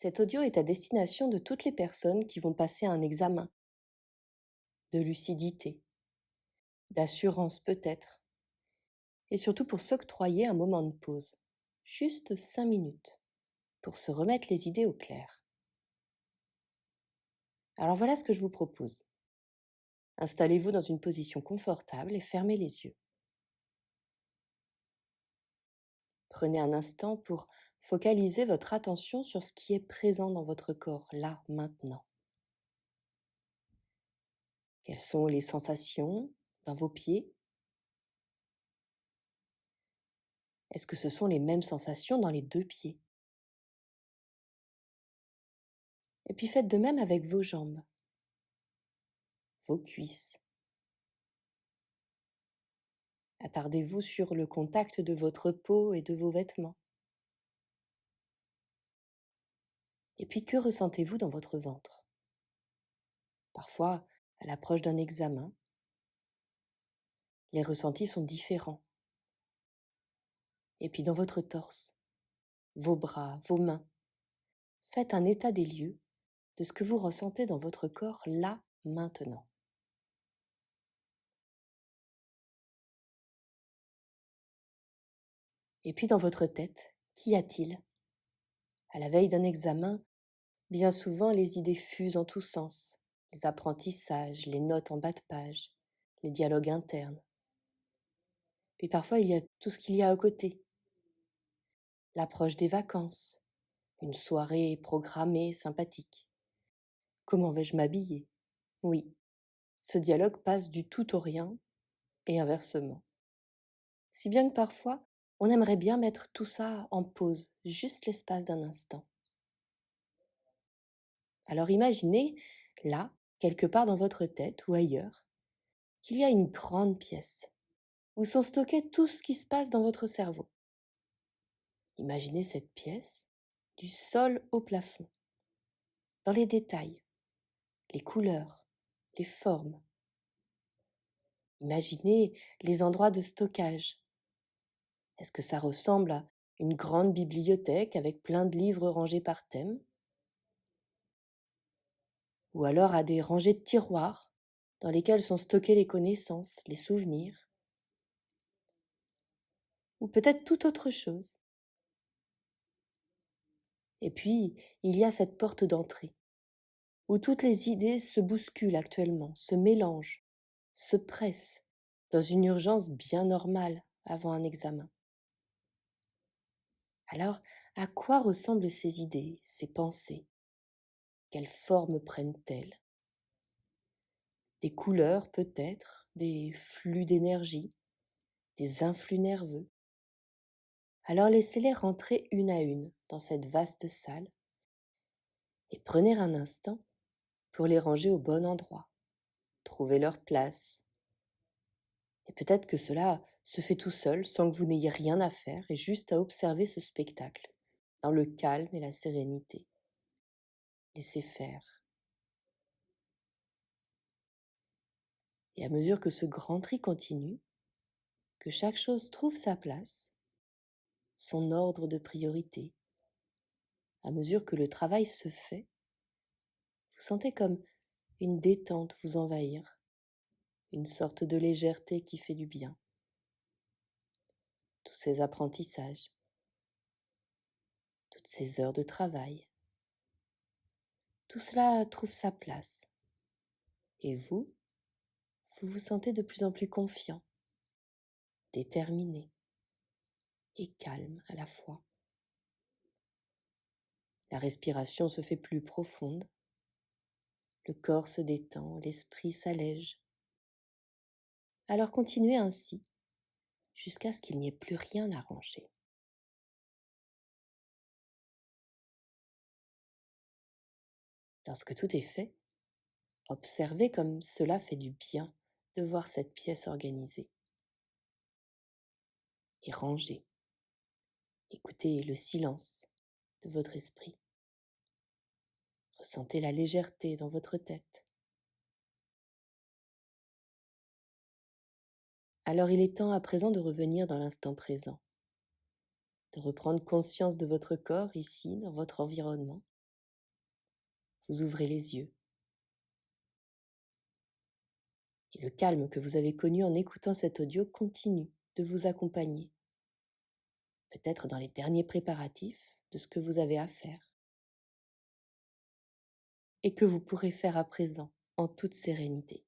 Cet audio est à destination de toutes les personnes qui vont passer un examen, de lucidité, d'assurance peut-être, et surtout pour s'octroyer un moment de pause, juste 5 minutes, pour se remettre les idées au clair. Alors voilà ce que je vous propose. Installez-vous dans une position confortable et fermez les yeux. Prenez un instant pour focaliser votre attention sur ce qui est présent dans votre corps, là, maintenant. Quelles sont les sensations dans vos pieds? Est-ce que ce sont les mêmes sensations dans les deux pieds? Et puis faites de même avec vos jambes, vos cuisses. Attardez-vous sur le contact de votre peau et de vos vêtements. Et puis que ressentez-vous dans votre ventre? Parfois, à l'approche d'un examen, les ressentis sont différents. Et puis dans votre torse, vos bras, vos mains, faites un état des lieux de ce que vous ressentez dans votre corps là, maintenant. Et puis dans votre tête, qu'y a-t-il? À la veille d'un examen, bien souvent les idées fusent en tous sens, les apprentissages, les notes en bas de page, les dialogues internes. Puis parfois il y a tout ce qu'il y a à côté, l'approche des vacances, une soirée programmée sympathique. Comment vais-je m'habiller? Oui, ce dialogue passe du tout au rien et inversement. Si bien que parfois, on aimerait bien mettre tout ça en pause, juste l'espace d'un instant. Alors imaginez, là, quelque part dans votre tête ou ailleurs, qu'il y a une grande pièce où sont stockés tout ce qui se passe dans votre cerveau. Imaginez cette pièce du sol au plafond, dans les détails, les couleurs, les formes. Imaginez les endroits de stockage. Est-ce que ça ressemble à une grande bibliothèque avec plein de livres rangés par thème? Ou alors à des rangées de tiroirs dans lesquels sont stockées les connaissances, les souvenirs? Ou peut-être toute autre chose? Et puis, il y a cette porte d'entrée, où toutes les idées se bousculent actuellement, se mélangent, se pressent, dans une urgence bien normale avant un examen. Alors, à quoi ressemblent ces idées, ces pensées? Quelle forme prennent-elles? Des couleurs peut-être, des flux d'énergie, des influx nerveux. Alors laissez-les rentrer une à une dans cette vaste salle et prenez un instant pour les ranger au bon endroit, trouver leur place. Et peut-être que cela se fait tout seul sans que vous n'ayez rien à faire et juste à observer ce spectacle, dans le calme et la sérénité. Laissez faire. Et à mesure que ce grand tri continue, que chaque chose trouve sa place, son ordre de priorité, à mesure que le travail se fait, vous sentez comme une détente vous envahir, une sorte de légèreté qui fait du bien. Tous ces apprentissages, toutes ces heures de travail, tout cela trouve sa place. Et vous vous sentez de plus en plus confiant, déterminé et calme à la fois. La respiration se fait plus profonde, le corps se détend, l'esprit s'allège. Alors continuez ainsi jusqu'à ce qu'il n'y ait plus rien à ranger. Lorsque tout est fait, observez comme cela fait du bien de voir cette pièce organisée et rangée. Écoutez le silence de votre esprit. Ressentez la légèreté dans votre tête. Alors il est temps à présent de revenir dans l'instant présent, de reprendre conscience de votre corps ici, dans votre environnement, vous ouvrez les yeux. Et le calme que vous avez connu en écoutant cet audio continue de vous accompagner, peut-être dans les derniers préparatifs de ce que vous avez à faire et que vous pourrez faire à présent en toute sérénité.